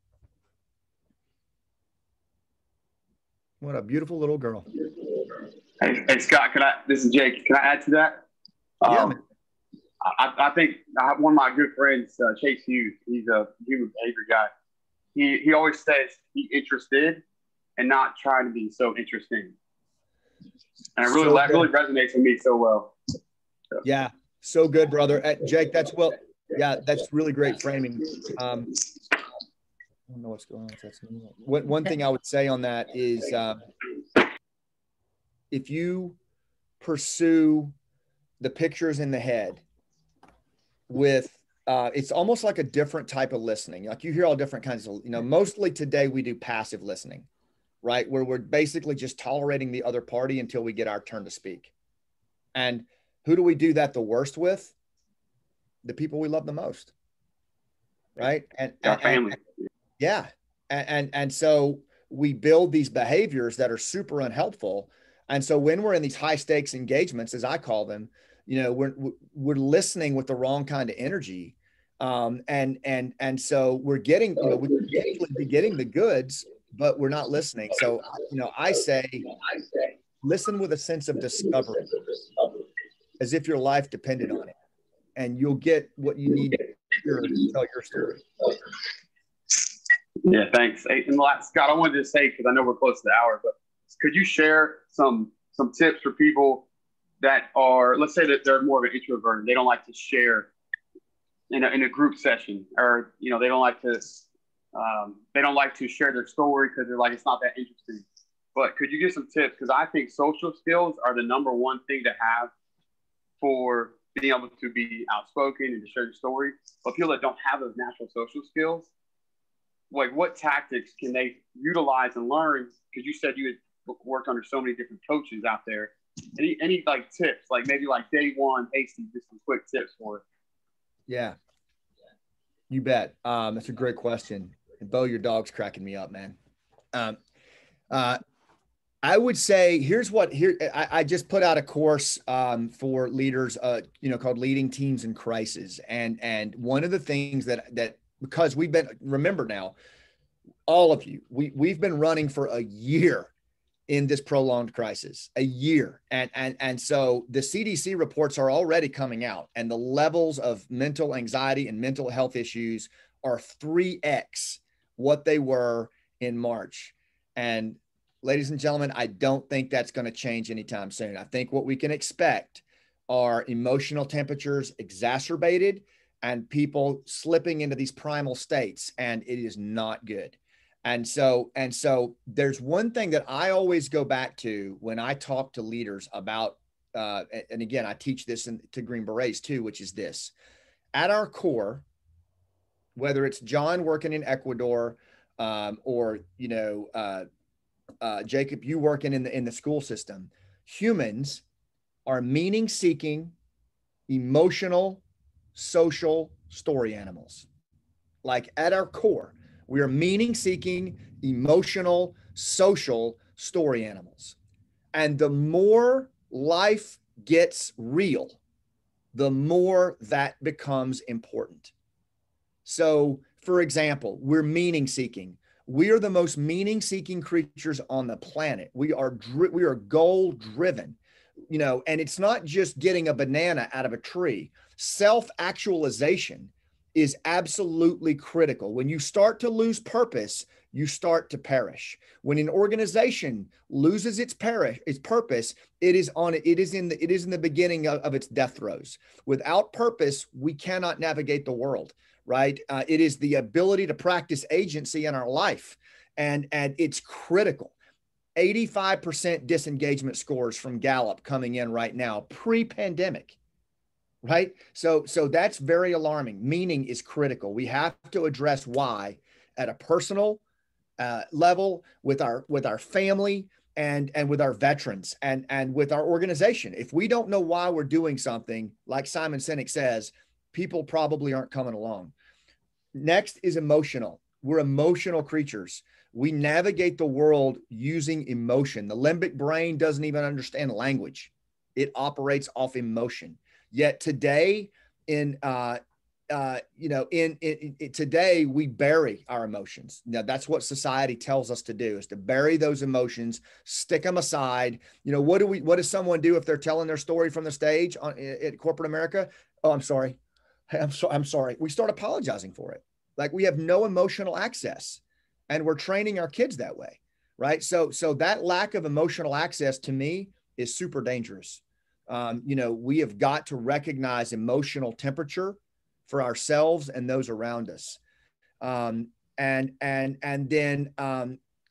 What a beautiful little girl. Hey Scott, this is Jake. Can I add to that? Yeah, I think one of my good friends, Chase Hughes, he's a human behavior guy. He always says be interested and not trying to be so interesting. And that really resonates with me so well. So. Yeah, so good, brother. Jake, that's really great framing. I don't know what's going on. One thing I would say on that is if you pursue the pictures in the head with it's almost like a different type of listening. Like you hear all different kinds of, you know, mostly today we do passive listening, right? Where we're basically just tolerating the other party until we get our turn to speak. And who do we do that the worst with? The people we love the most, right? And our family. And so we build these behaviors that are super unhelpful. And so when we're in these high stakes engagements, as I call them, you know, we're listening with the wrong kind of energy. And so we're getting, you know, we could easily be getting the goods, but we're not listening. So, you know, I say, listen with a sense of discovery, as if your life depended on it, and you'll get what you need to tell your story. Yeah, thanks. Hey, and Scott, I wanted to say, because I know we're close to the hour, but could you share some tips for people that are, let's say that they're more of an introvert and they don't like to share in a group session, or, you know, they don't like to share their story because they're like, it's not that interesting. But could you give some tips? Because I think social skills are the #1 thing to have for being able to be outspoken and to share your story. But people that don't have those natural social skills, like what tactics can they utilize and learn? Because you said you had worked under so many different coaches out there. Any like tips, like maybe like day one, hasty, just some quick tips for it. Yeah, you bet. That's a great question. And Bo, your dog's cracking me up, man. I would say I just put out a course for leaders, you know, called Leading Teams in Crisis. And one of the things that because remember now, all of you, we've been running for a year in this prolonged crisis, a year. And so the CDC reports are already coming out, and the levels of mental anxiety and mental health issues are 3x what they were in March. And ladies and gentlemen, I don't think that's going to change anytime soon. I think what we can expect are emotional temperatures exacerbated and people slipping into these primal states, and it is not good. And so there's one thing that I always go back to when I talk to leaders about, and again, I teach this to Green Berets too, which is this: at our core, whether it's John working in Ecuador, or, you know, Jacob, you working in the school system, humans are meaning-seeking, emotional, social story animals. Like at our core, we are meaning-seeking, emotional, social story animals. And the more life gets real, the more that becomes important. So, for example, we're meaning-seeking. We are the most meaning-seeking creatures on the planet. We are goal-driven, you know, and it's not just getting a banana out of a tree. Self-actualization is absolutely critical. When you start to lose purpose, you start to perish. When an organization loses its purpose, it is in the beginning of its death throes. Without purpose, we cannot navigate the world, right? It is the ability to practice agency in our life, and it's critical. 85% disengagement scores from Gallup coming in right now, pre-pandemic. Right. So that's very alarming. Meaning is critical. We have to address why at a personal level with our family and with our veterans and with our organization. If we don't know why we're doing something, like Simon Sinek says, people probably aren't coming along. Next is emotional. We're emotional creatures. We navigate the world using emotion. The limbic brain doesn't even understand language. It operates off emotion. Yet today, today we bury our emotions. Now that's what society tells us to do, is to bury those emotions, stick them aside. You know, what does someone do if they're telling their story from the stage at corporate America? Oh, I'm sorry. I'm sorry. We start apologizing for it. Like we have no emotional access, and we're training our kids that way, right? So that lack of emotional access to me is super dangerous. We have got to recognize emotional temperature for ourselves and those around us. And then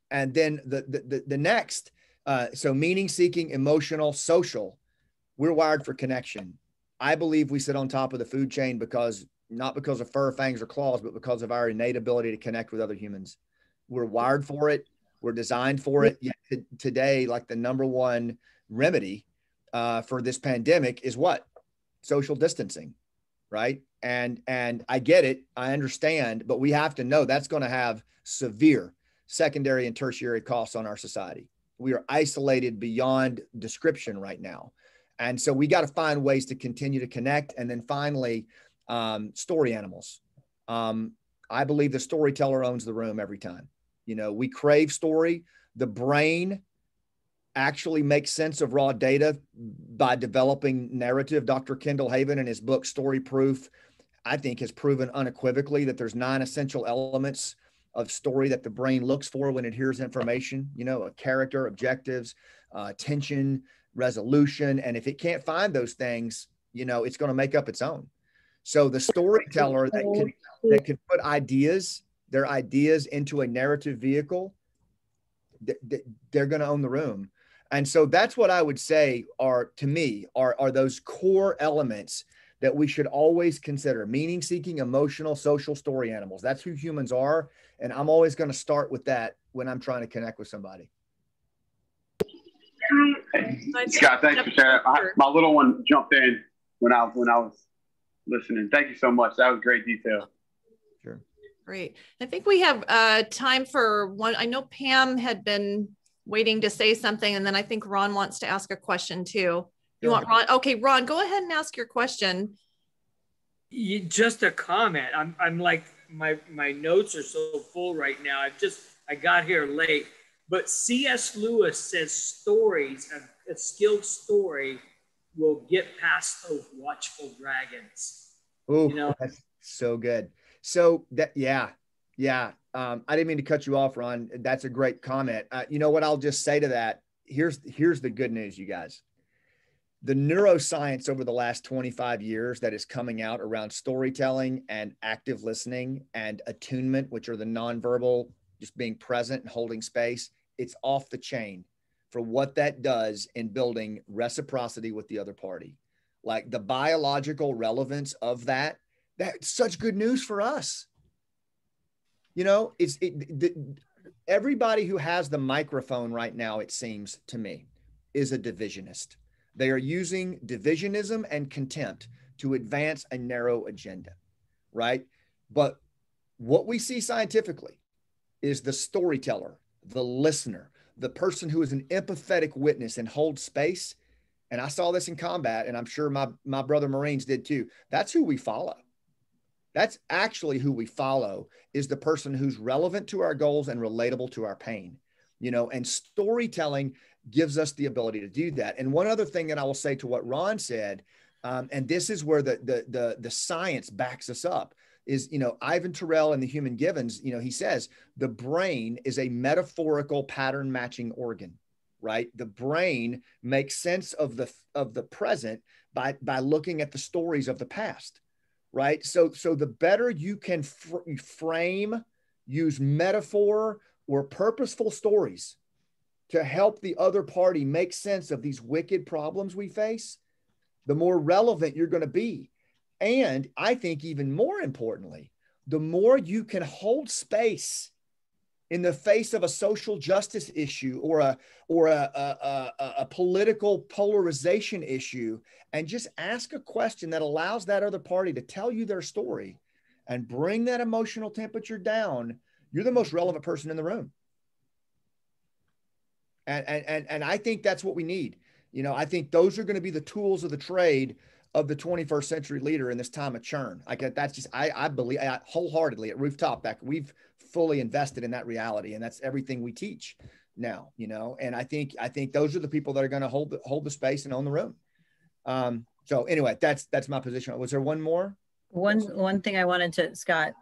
the next, so meaning seeking, emotional, social, we're wired for connection. I believe we sit on top of the food chain not because of fur, fangs, or claws, but because of our innate ability to connect with other humans. We're wired for it. We're designed for it. Yet today, like the number one remedy for this pandemic is what? Social distancing, right? And I get it, I understand, but we have to know that's going to have severe secondary and tertiary costs on our society. We are isolated beyond description right now. And so we got to find ways to continue to connect. And then finally, story animals. I believe the storyteller owns the room every time. You know, we crave story. The brain actually makes sense of raw data by developing narrative. Dr. Kendall Haven in his book, Story Proof, I think has proven unequivocally that there's 9 essential elements of story that the brain looks for when it hears information, you know, a character, objectives, tension, resolution. And if it can't find those things, you know, it's going to make up its own. So the storyteller that can put their ideas into a narrative vehicle, they're going to own the room. And so that's what I would say are those core elements that we should always consider: meaning seeking, emotional, social story animals. That's who humans are. And I'm always going to start with that when I'm trying to connect with somebody. Scott, thanks for sharing. My little one jumped in when I was listening. Thank you so much. That was great detail. Sure. Great. I think we have time for one. I know Pam had been waiting to say something, and then I think Ron wants to ask a question too. You want Ron? Okay, Ron, go ahead and ask your question. Just a comment. I'm like, my notes are so full right now. I got here late, but C.S. Lewis says stories, a skilled story will get past those watchful dragons. Oh, you know? That's so good. So that, yeah. I didn't mean to cut you off, Ron. That's a great comment. You know what? I'll just say to that. Here's the good news, you guys. The neuroscience over the last 25 years that is coming out around storytelling and active listening and attunement, which are the nonverbal, just being present and holding space, it's off the chain for what that does in building reciprocity with the other party. Like the biological relevance of that's such good news for us. You know, everybody who has the microphone right now, it seems to me, is a divisionist. They are using divisionism and contempt to advance a narrow agenda, right? But what we see scientifically is the storyteller, the listener, the person who is an empathetic witness and holds space. And I saw this in combat, and I'm sure my brother Marines did too. That's who we follow. That's actually who we follow, is the person who's relevant to our goals and relatable to our pain, and storytelling gives us the ability to do that. And one other thing that I will say to what Ron said, and this is where the science backs us up, is, Ivan Terrell in The Human Givens, he says the brain is a metaphorical pattern matching organ, right? The brain makes sense of the present by looking at the stories of the past. Right. So the better you can frame, use metaphor or purposeful stories to help the other party make sense of these wicked problems we face, the more relevant you're going to be. And I think even more importantly, the more you can hold space in the face of a social justice issue or a political polarization issue, and just ask a question that allows that other party to tell you their story and bring that emotional temperature down, you're the most relevant person in the room. And I think that's what we need. I think those are going to be the tools of the trade of the 21st century leader in this time of churn. I believe wholeheartedly at Rooftop that we've fully invested in that reality. And that's everything we teach now, and I think those are the people that are going to hold the space and own the room. So anyway, that's my position. Was there one more? One thing I wanted to, Scott,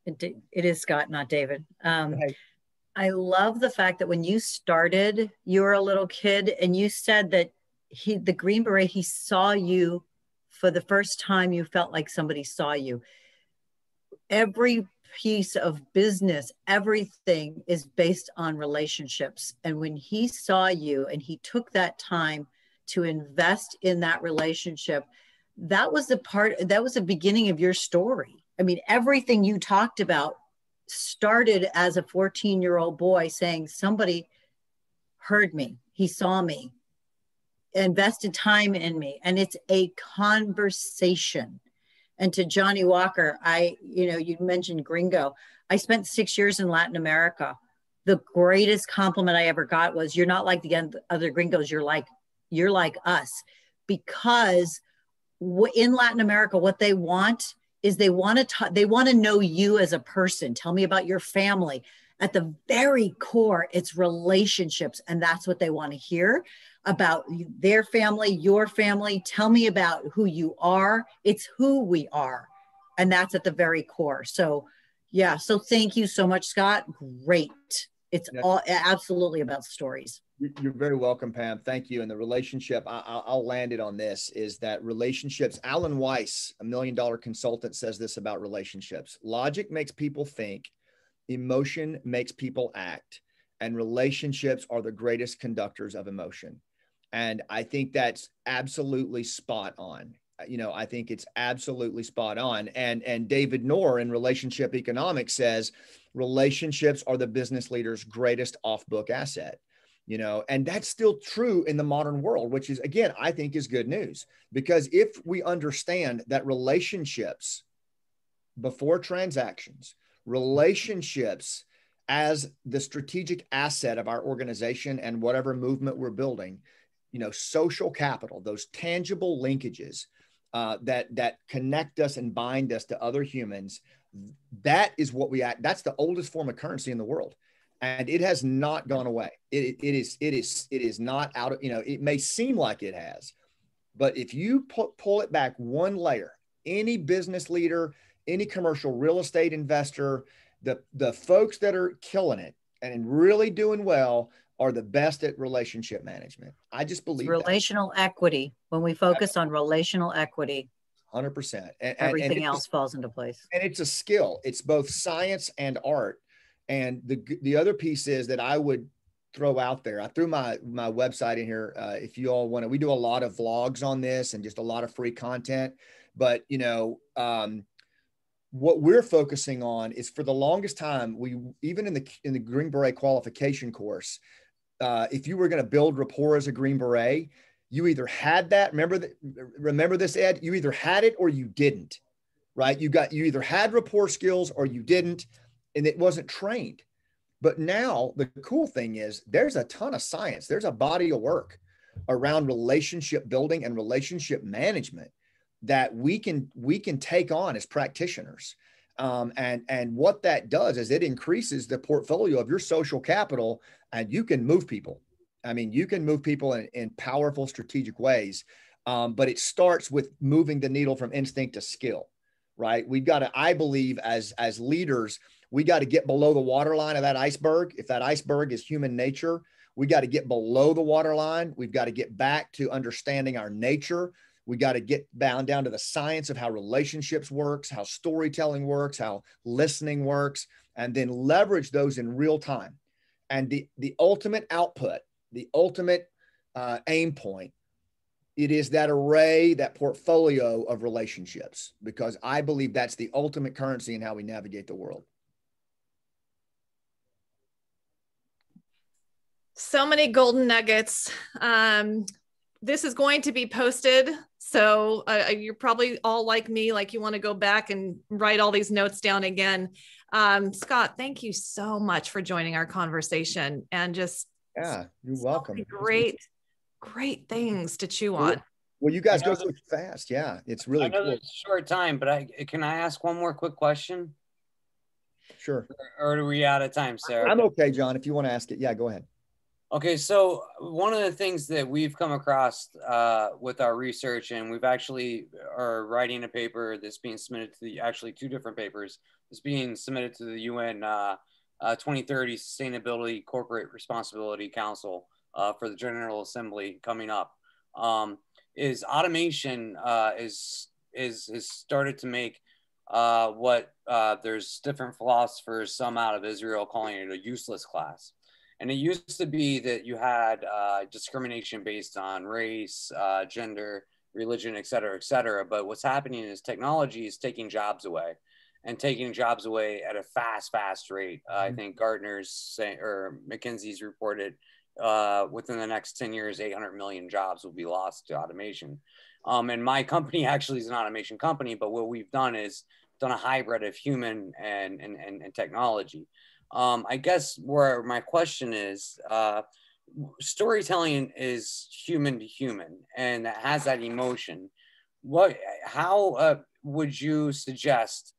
it is Scott, not David. Hey. I love the fact that when you started, you were a little kid and you said that the Green Beret, he saw you for the first time. You felt like somebody saw you. Every piece of business, everything is based on relationships. And when he saw you and he took that time to invest in that relationship, that was the beginning of your story. I mean, everything you talked about started as a 14-year-old boy saying, somebody heard me, he saw me, invested time in me. And it's a conversation. And to Johnny Walker, you mentioned gringo. I spent 6 years in Latin America. The greatest compliment I ever got was, you're not like the other gringos. You're like us. Because in Latin America, what they want is they want to know you as a person. Tell me about your family. At the very core, it's relationships. And that's what they want to hear about, their family, your family. Tell me about who you are. It's who we are. And that's at the very core. So yeah. So thank you so much, Scott. Great. It's all absolutely about stories. You're very welcome, Pam. Thank you. And the relationship, I'll land it on this, is that relationships, Alan Weiss, $1 million consultant, says this about relationships. Logic makes people think, emotion makes people act, and relationships are the greatest conductors of emotion. And I think that's absolutely spot on. I think it's absolutely spot on. And David Knorr in Relationship Economics says relationships are the business leader's greatest off-book asset. And that's still true in the modern world, which is, again, I think is good news, because if we understand that relationships before transactions, relationships as the strategic asset of our organization and whatever movement we're building, social capital, those tangible linkages that connect us and bind us to other humans, that is what that's the oldest form of currency in the world. And it has not gone away. It is not out of, it may seem like it has, but if you pull it back one layer, any business leader, any commercial real estate investor, the folks that are killing it and really doing well are the best at relationship management. I just believe relational equity. When we focus on relational equity, 100%, everything else falls into place. And it's a skill. It's both science and art. And the other piece is that I would throw out there. I threw my website in here. If you all want to, we do a lot of vlogs on this and just a lot of free content. But what we're focusing on is, for the longest time, we, even in the Green Beret qualification course, if you were going to build rapport as a Green Beret, you either had that, remember this, Ed, you either had it or you didn't, right? You either had rapport skills or you didn't, and it wasn't trained. But now the cool thing is there's a ton of science. There's a body of work around relationship building and relationship management that we can take on as practitioners. And what that does is it increases the portfolio of your social capital, and you can move people. I mean, you can move people in powerful strategic ways. But it starts with moving the needle from instinct to skill, right? We've got to, I believe, as leaders, we got to get below the waterline of that iceberg. If that iceberg is human nature, we got to get below the waterline. We've got to get back to understanding our nature. We got to get down to the science of how relationships works, how storytelling works, how listening works, and then leverage those in real time. And the ultimate output, the ultimate aim point, it is that array, that portfolio of relationships, because I believe that's the ultimate currency in how we navigate the world. So many golden nuggets. This is going to be posted. So you're probably all like me, like you want to go back and write all these notes down again. Scott, thank you so much for joining our conversation, and just, yeah, you're welcome. Great things to chew on. Well, you guys go so fast. Yeah, it's really cool. It's a short time, but can I ask one more quick question? Sure. Or are we out of time, Sarah? I'm okay, John. If you want to ask it, yeah, go ahead. Okay, so one of the things that we've come across with our research, and we've actually are writing a paper that's being submitted to actually two different papers, that's being submitted to the UN 2030 Sustainability Corporate Responsibility Council for the General Assembly coming up. Is automation is started to make what there's different philosophers, some out of Israel, calling it a useless class. And it used to be that you had discrimination based on race, gender, religion, et cetera, et cetera. But what's happening is technology is taking jobs away, and taking jobs away at a fast rate. I think Gartner's saying, or McKinsey's reported within the next 10 years, 800 million jobs will be lost to automation. And my company actually is an automation company, but what we've done is done a hybrid of human and technology. I guess where my question is, storytelling is human to human, and that has that emotion. How would you suggest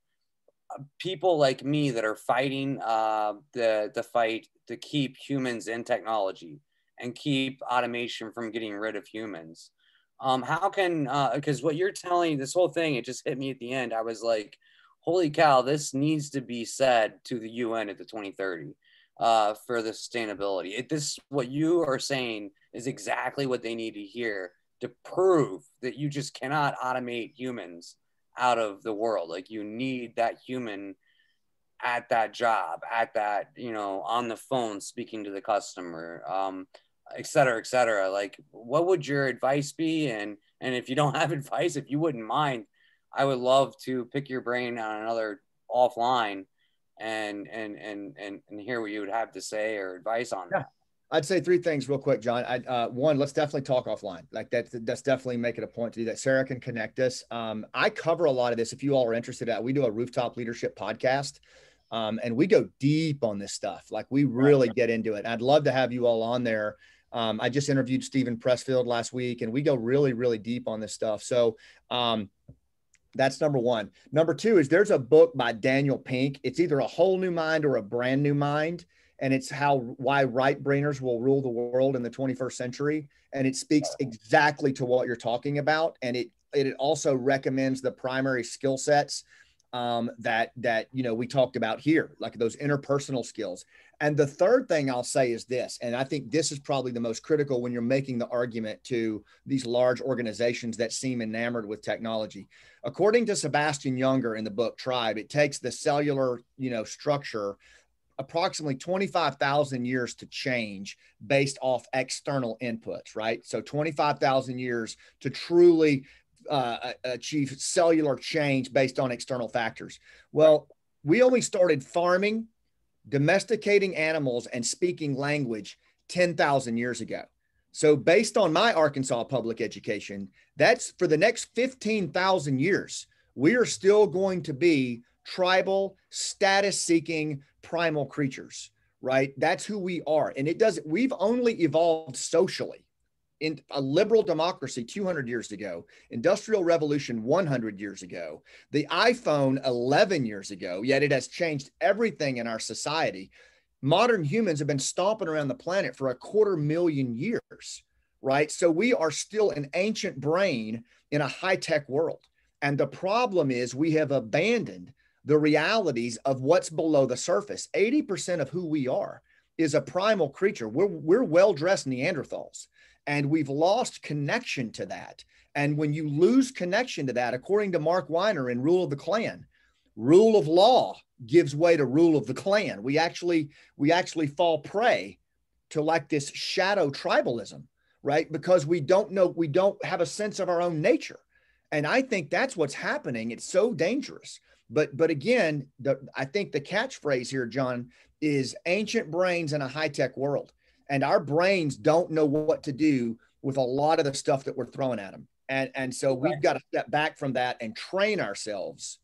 people like me that are fighting the fight to keep humans in technology and keep automation from getting rid of humans? How can, because what you're telling, this whole thing, it just hit me at the end. I was like, holy cow, this needs to be said to the UN at the 2030 for the sustainability. What you are saying is exactly what they need to hear to prove that you just cannot automate humans out of the world. Like, you need that human at that job, at that, on the phone, speaking to the customer, et cetera, et cetera. Like, what would your advice be? And if you don't have advice, if you wouldn't mind, I would love to pick your brain on another offline and hear what you would have to say or advice on that. I'd say three things real quick, John. One, let's definitely talk offline. Like that's definitely make it a point to do that. Sarah can connect us. I cover a lot of this. If you all are interested, we do a rooftop leadership podcast, and we go deep on this stuff. Like, we really get into it. I'd love to have you all on there. I just interviewed Stephen Pressfield last week, and we go really, really deep on this stuff. So, that's number one. Number two is there's a book by Daniel Pink. It's either A Whole New Mind or A Brand New Mind. And it's why right-brainers will rule the world in the 21st century. And it speaks exactly to what you're talking about. And it also recommends the primary skill sets that we talked about here, like those interpersonal skills. And the third thing I'll say is this, and I think this is probably the most critical when you're making the argument to these large organizations that seem enamored with technology. According to Sebastian Junger in the book Tribe, it takes the cellular, structure approximately 25,000 years to change based off external inputs, right? So 25,000 years to truly achieve cellular change based on external factors. Well, we only started farming, domesticating animals, and speaking language 10,000 years ago. So based on my Arkansas public education, that's for the next 15,000 years, we are still going to be tribal, status-seeking, primal creatures, right? That's who we are. And we've only evolved socially. In a liberal democracy 200 years ago, industrial revolution 100 years ago, the iPhone 11 years ago, yet it has changed everything in our society. Modern humans have been stomping around the planet for 250,000 years, right? So we are still an ancient brain in a high-tech world. And the problem is we have abandoned the realities of what's below the surface. 80% of who we are is a primal creature. We're well-dressed Neanderthals. And we've lost connection to that. And when you lose connection to that, according to Mark Weiner in Rule of the Clan, rule of law gives way to rule of the clan. We actually fall prey to like this shadow tribalism, right? Because we don't have a sense of our own nature. And I think that's what's happening. It's so dangerous. But again, I think the catchphrase here, John, is ancient brains in a high-tech world. And our brains don't know what to do with a lot of the stuff that we're throwing at them. And so we've got to step back from that and train ourselves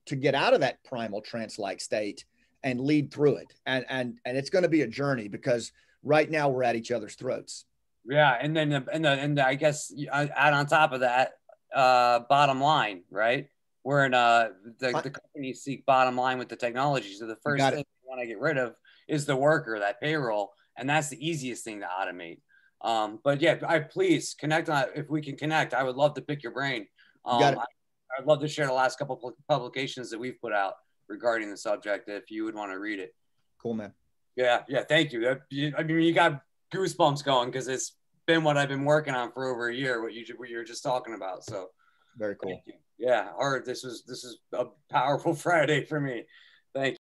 to get out of that primal trance-like state and lead through it. And it's going to be a journey because right now we're at each other's throats. Yeah. And then I guess add on top of that, bottom line, right? We're in the companies seek bottom line with the technology. So the first thing you want to get rid of is the worker, that payroll. And that's the easiest thing to automate. But yeah, please connect on, if we can connect, I would love to pick your brain. I'd love to share the last couple of publications that we've put out regarding the subject, if you would want to read it. Cool, man. Yeah. Thank you. I mean, you got goosebumps going because it's been what I've been working on for over a year, what you were just talking about. So very cool. Yeah. This is a powerful Friday for me. Thank you.